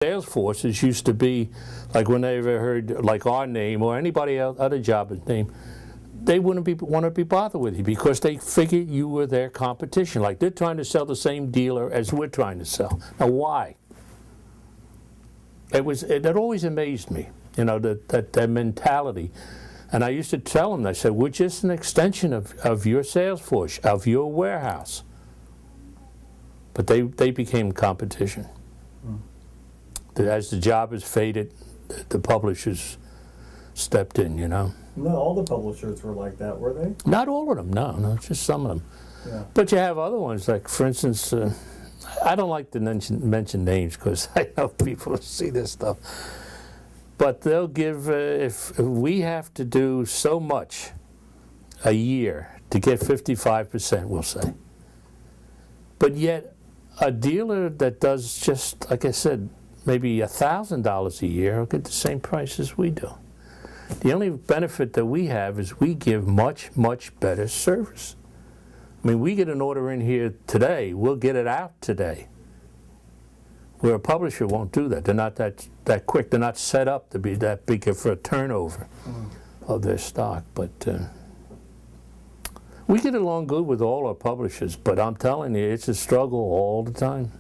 Sales forces used to be, like when they ever heard like our name or anybody else, other job's name, they wouldn't want to be bothered with you because they figured you were their competition. Like they're trying to sell the same dealer as we're trying to sell. Now why? It always amazed me, you know, that mentality. And I used to tell them, I said, we're just an extension of your sales force, of your warehouse. But they became competition. As the job has faded, the publishers stepped in, you know. Not all the publishers were like that, were they? Not all of them, no, just some of them. Yeah. But you have other ones, like, for instance, I don't like to mention names because I know people see this stuff. But they'll give, if we have to do so much a year to get 55%, we'll say. But yet, a dealer that does just, like I said, maybe $1,000 a year will get the same price as we do. The only benefit that we have is we give much, much better service. I mean, we get an order in here today, we'll get it out today. Where a publisher won't do that. They're not that quick. They're not set up to be that big for a turnover of their stock. But we get along good with all our publishers, but I'm telling you, it's a struggle all the time.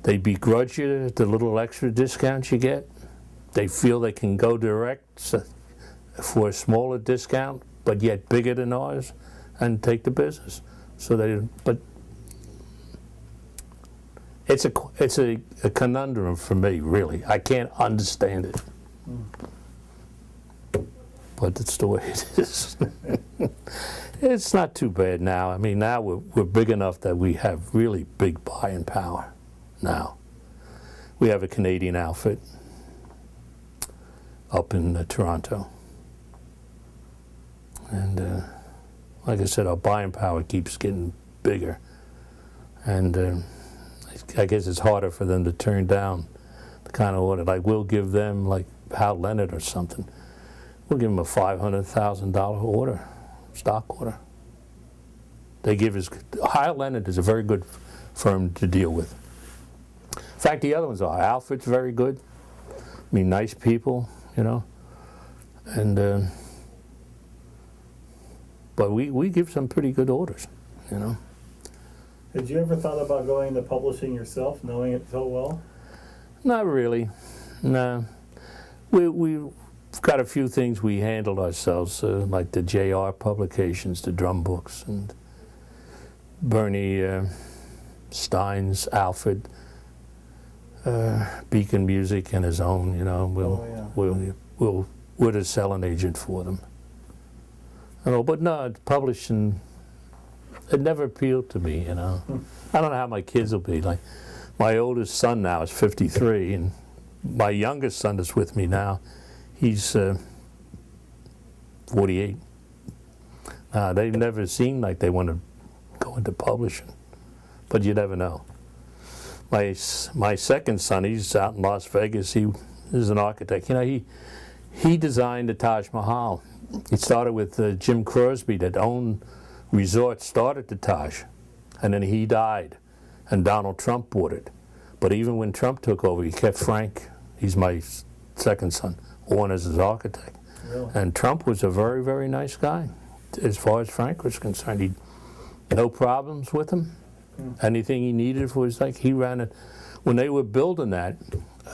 They begrudge you the little extra discounts you get. They feel they can go direct for a smaller discount, but yet bigger than ours, and take the business. But it's a conundrum for me, really. I can't understand it. But that's the way it is. It's not too bad now. I mean, now we're big enough that we have really big buying power now. We have a Canadian outfit up in Toronto. And like I said, our buying power keeps getting bigger. And I guess it's harder for them to turn down the kind of order. Like we'll give them, like Hal Leonard or something, we'll give them a $500,000 order, stock order. They give us, Hal Leonard is a very good firm to deal with. In fact, the other ones are. Outfit's very good. I mean, nice people, you know. And but we give some pretty good orders, you know. Had you ever thought about going into publishing yourself, knowing it so well? Not really, no. We've got a few things we handled ourselves, like the JR publications, the drum books, and Bernie Stein's outfit, Beacon Music and his own, you know. We're the selling agent for them. But no, publishing, it never appealed to me, you know. I don't know how my kids will be. Like, my oldest son now is 53, and my youngest son is with me now. He's 48. They've never seemed like they want to go into publishing, but you never know. My second son, he's out in Las Vegas. He is an architect. You know, he designed the Taj Mahal. It started with Jim Crosby, that owned resort, started the Taj, and then he died, and Donald Trump bought it. But even when Trump took over, he kept Frank, he's my second son, on as his architect. Really? And Trump was a very, very nice guy, as far as Frank was concerned. He no problems with him. Anything he needed was like, he ran it. When they were building that,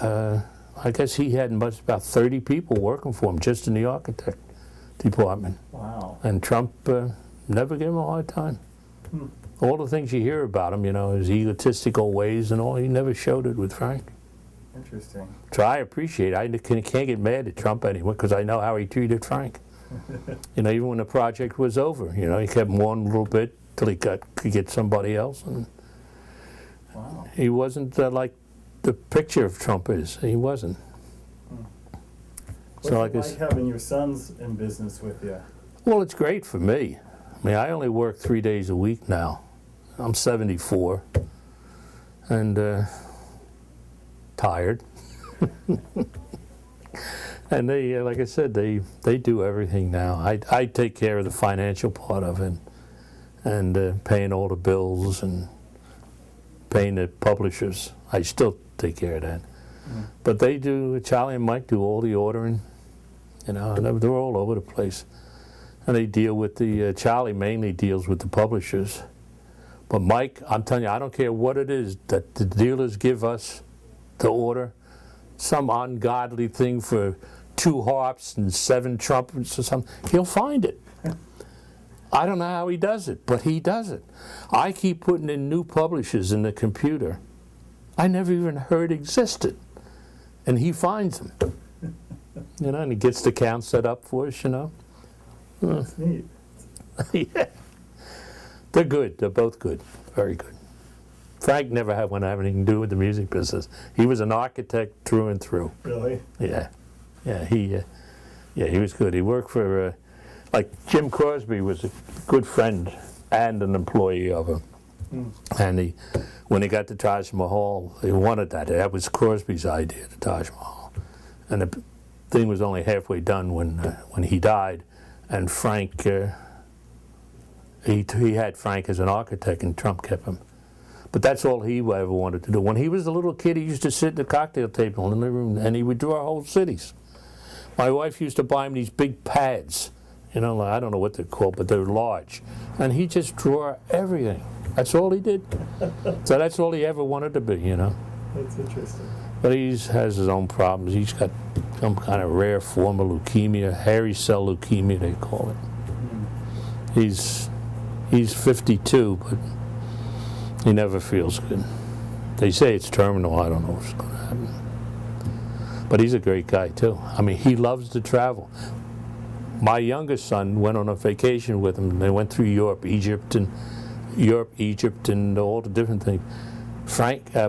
I guess he had about 30 people working for him just in the architect department. Wow. And Trump never gave him a hard time. All the things you hear about him, you know, his egotistical ways and all, he never showed it with Frank. Interesting. So I appreciate it. I can't get mad at Trump anymore because I know how he treated Frank. You know, even when the project was over, you know, he kept him on a little bit till he could get somebody else. And wow. He wasn't like the picture of Trump is. He wasn't. What's it like having your sons in business with you? Well, it's great for me. I mean, I only work 3 days a week now. I'm 74 and tired. And they, like I said, they do everything now. I take care of the financial part of it, and paying all the bills and paying the publishers. I still take care of that. But they do, Charlie and Mike do all the ordering, you know, and they're all over the place. And they deal with the, Charlie mainly deals with the publishers. But Mike, I'm telling you, I don't care what it is that the dealers give us to order, some ungodly thing for 2 harps and 7 trumpets or something, he'll find it. I don't know how he does it, but he does it. I keep putting in new publishers in the computer I never even heard existed, and he finds them. You know, and he gets the count set up for us, you know. That's neat. Yeah. They're good. They're both good. Very good. Frank never had one have anything to do with the music business. He was an architect through and through. Really? Yeah. Yeah, he was good. He worked for, like Jim Crosby was a good friend and an employee of him. And when he got to Taj Mahal, he wanted that. That was Crosby's idea, the Taj Mahal. And the thing was only halfway done when he died. And Frank, he had Frank as an architect, and Trump kept him. But that's all he ever wanted to do. When he was a little kid, he used to sit at the cocktail table in the living room, and he would draw whole cities. My wife used to buy him these big pads. You know, I don't know what they're called, but they're large. And he just drew everything. That's all he did. So that's all he ever wanted to be, you know. That's interesting. But he has his own problems. He's got some kind of rare form of leukemia, hairy cell leukemia, they call it. He's 52, but he never feels good. They say it's terminal. I don't know what's going to happen. But he's a great guy, too. I mean, he loves to travel. My youngest son went on a vacation with him. They went through Europe, Egypt, and all the different things.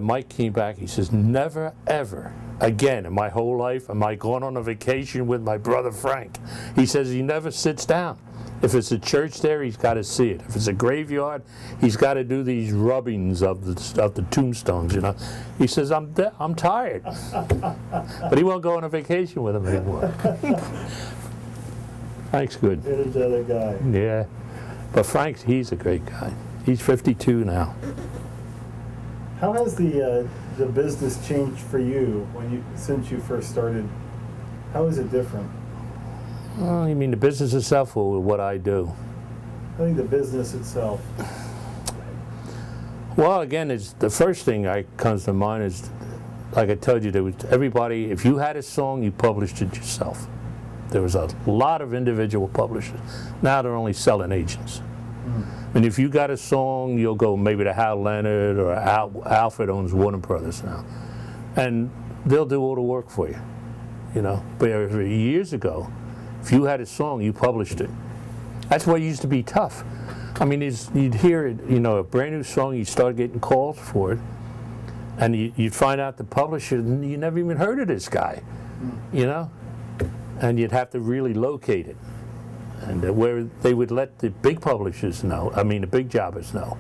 Mike came back. He says, never, ever again in my whole life am I going on a vacation with my brother Frank. He says he never sits down. If it's a church there, he's got to see it. If it's a graveyard, he's got to do these rubbings of the tombstones, you know. He says, I'm tired. But he won't go on a vacation with him anymore. Frank's good. Energetic guy. Yeah. But he's a great guy. He's 52 now. How has the business changed for you since you first started? How is it different? Oh, you mean the business itself or what I do? I think the business itself. Well, again, the first thing that comes to mind is, like I told you, there was everybody, if you had a song, you published it yourself. There was a lot of individual publishers. Now they're only selling agents. And if you got a song, you'll go maybe to Hal Leonard, or Alfred owns Warner Brothers now. And they'll do all the work for you, you know. But years ago, if you had a song, you published it. That's why it used to be tough. I mean, you'd hear it, you know, a brand new song, you'd start getting calls for it, and you'd find out the publisher, you never even heard of this guy, you know? And you'd have to really locate it. And where they would let the big publishers know, I mean the big jobbers know,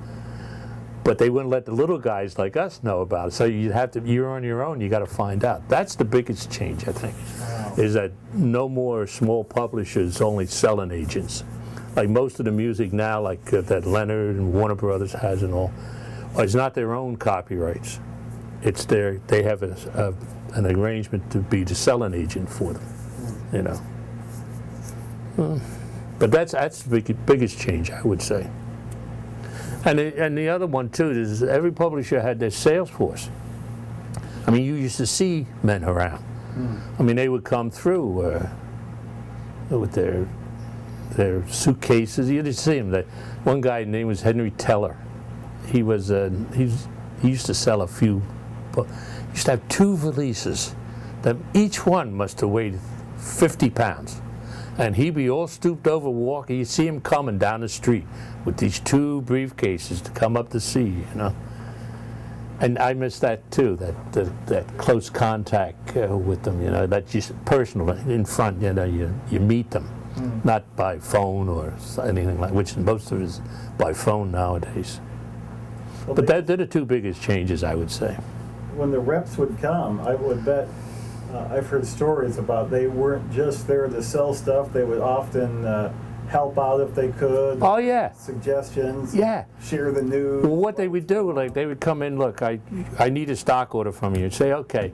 but they wouldn't let the little guys like us know about it. So you're on your own, you got to find out. That's the biggest change, I think, is that no more small publishers only selling agents. Like most of the music now, like that Leonard and Warner Brothers has and all, it's not their own copyrights. It's they have an arrangement to be the selling agent for them, you know. But that's the biggest change, I would say. And the other one too is every publisher had their sales force. I mean, you used to see men around. I mean, they would come through with their suitcases. You didn't see them. One guy, his name was Henry Teller. He used to sell a few. He used to have 2 valises that each one must have weighed 50 pounds. And he'd be all stooped over walking. You'd see him coming down the street with these 2 briefcases to come up to see you, you know. And I miss that too, that close contact with them, you know, that just personal, in front, you know, you meet them, not by phone or anything like, which most of it is by phone nowadays. Well, but they're the 2 biggest changes, I would say. When the reps would come, I would bet, I've heard stories about they weren't just there to sell stuff, they would often help out if they could. Oh, yeah. Suggestions. Yeah. Share the news. Well, what they would do, like they would come in, look, I need a stock order from you. You'd say, okay,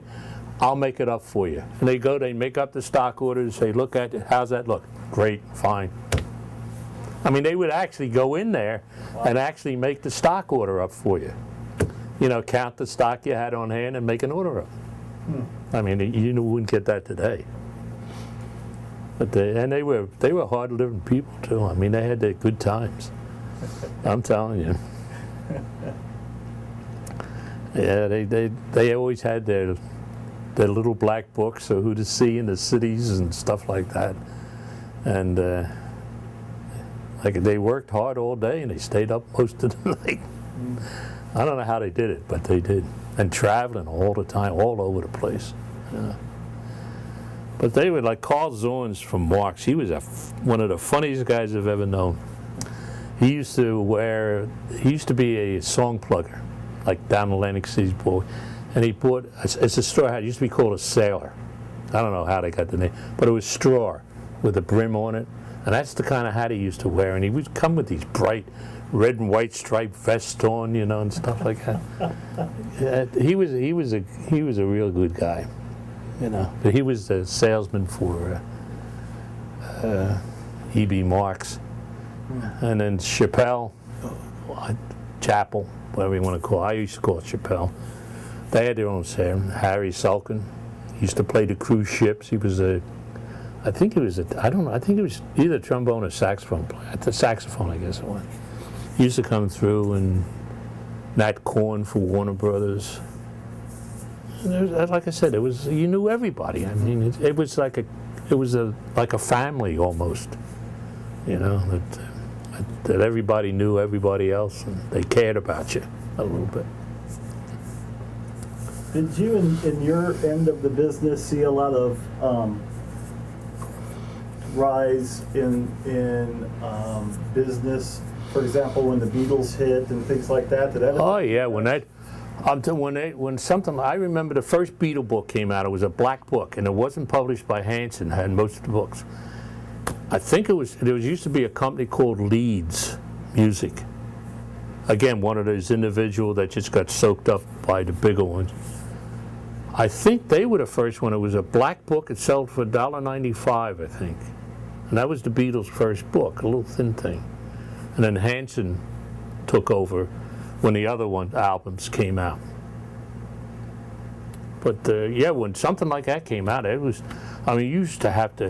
I'll make it up for you. And they go, they make up the stock orders, they look at it, how's that look? Great, fine. I mean, they would actually go in there and actually make the stock order up for you. You know, count the stock you had on hand and make an order up. I mean, you wouldn't get that today. But they were hard-living people too. I mean, they had their good times. I'm telling you. Yeah, they always had their little black books of who to see in the cities and stuff like that. And like they worked hard all day and they stayed up most of the night. I don't know how they did it, but they did. And traveling all the time, all over the place. Yeah. But they were like Carl Zorns from Marx. He was one of the funniest guys I've ever known. He used to be a song plugger, like down Atlantic City's boy. And he bought, it's a straw hat, it used to be called a sailor. I don't know how they got the name, but it was straw with a brim on it. And that's the kind of hat he used to wear. And he would come with these bright red and white striped vests on, you know, and stuff like that. Yeah, he was a real good guy, you know. But he was the salesman for E.B. Marx. And then Chappelle, Chapel, whatever you want to call it. I used to call it Chappelle. They had their own salesman. Harry Sulkin. He used to play the cruise ships. He was I think he was either trombone or saxophone player. The saxophone, I guess it was. He used to come through, and Nat Korn for Warner Brothers. And like I said, you knew everybody. I mean, it was like a family almost. You know, that everybody knew everybody else, and they cared about you a little bit. Did you, in your end of the business, see a lot of rise in business? For example, when the Beatles hit and things like that. Oh yeah, I remember the first Beatle book came out. It was a black book, and it wasn't published by Hanson. Had most of the books. I think there used to be a company called Leeds Music. Again, one of those individuals that just got soaked up by the bigger ones. I think they were the first one. It was a black book. It sold for $1.95, I think. And that was the Beatles' first book, a little thin thing. And then Hanson took over when the other albums came out. But yeah, when something like that came out, it was, I mean, you used to have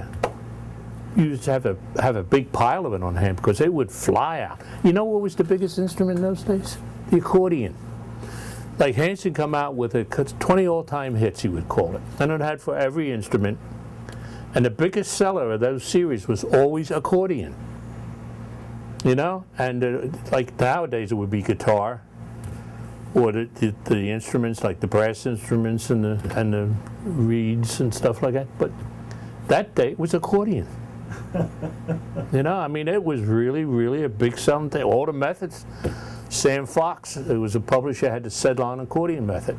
a big pile of it on hand because it would fly out. You know what was the biggest instrument in those days? The accordion. Like Hanson come out with 20 all-time hits, he would call it. And it had for every instrument. And the biggest seller of those series was always accordion. You know? And like nowadays it would be guitar, or the instruments, like the brass instruments and the reeds and stuff like that. But that day it was accordion. You know, I mean, it was really, really a big selling thing. All the methods. Sam Fox, who was a publisher, had the Sedlon accordion method.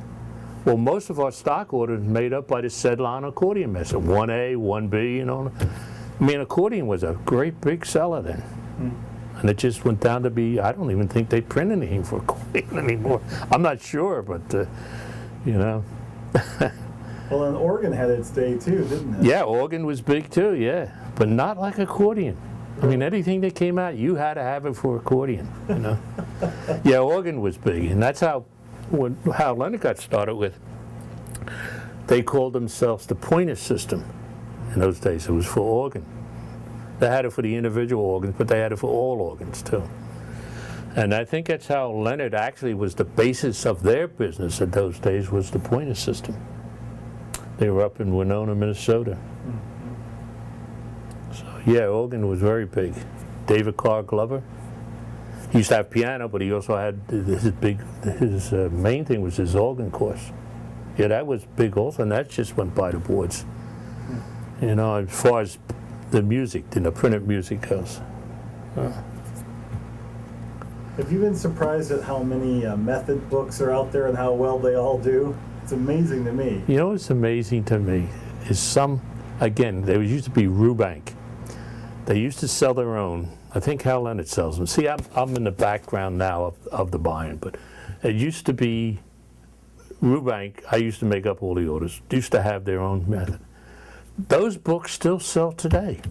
Well, most of our stock orders made up by the Sedlon accordion method. 1A, 1B, you know. I mean, accordion was a great big seller then. And it just went down to be, I don't even think they print anything for accordion anymore. I'm not sure, but, you know. Well, and organ had its day too, didn't it? Yeah, organ was big too, yeah. But not like accordion. I mean, anything that came out, you had to have it for accordion, you know. Yeah, organ was big, and that's how Leonard got started with. They called themselves the Pointer System in those days. It was for organ. They had it for the individual organs, but they had it for all organs too. And I think that's how Leonard actually was the basis of their business in those days, was the Pointer System. They were up in Winona, Minnesota. Yeah, organ was very big. David Carr Glover. He used to have piano, but he also had his main thing was his organ course. Yeah, that was big also, and that just went by the boards. You know, as far as the music, the printed music goes. Have you been surprised at how many method books are out there and how well they all do? It's amazing to me. You know what's amazing to me is again, there used to be Rubank. They used to sell their own. I think Hal Leonard sells them. See, I'm in the background now of the buying, but it used to be Rubank, I used to make up all the orders, used to have their own method. Those books still sell today.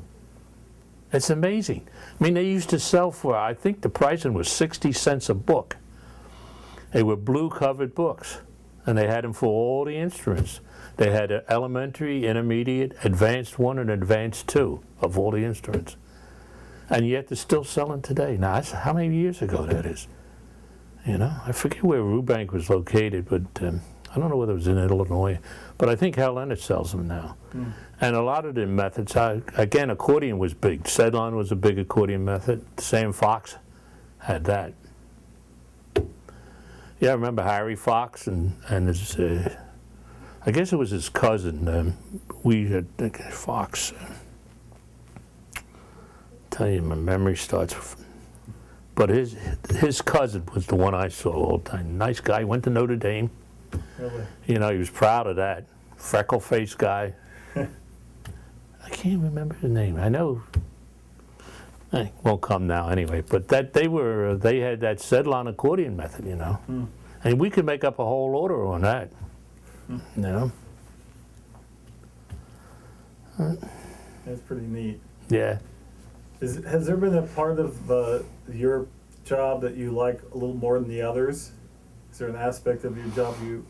It's amazing. I mean, they used to sell for, I think the pricing was 60 cents a book. They were blue covered books, and they had them for all the instruments. They had an elementary, intermediate, advanced 1, and advanced 2 of all the instruments. And yet they're still selling today. Now, that's how many years ago that is? You know, I forget where Rubank was located, but I don't know whether it was in Illinois, but I think Helena sells them now. And a lot of the methods, again, accordion was big. Cedlon was a big accordion method. Sam Fox had that. Yeah, I remember Harry Fox and his, I guess it was his cousin. We had Fox. Tell you, my memory starts. But his cousin was the one I saw all the time. Nice guy, went to Notre Dame. Really? You know, he was proud of that. Freckle-faced guy. I can't remember his name. I know. It won't come now anyway. But that they had that Cedlon accordion method, you know. And we could make up a whole order on that. You know. That's pretty neat. Yeah. Has there been a part of your job that you like a little more than the others? Is there an aspect of your job you...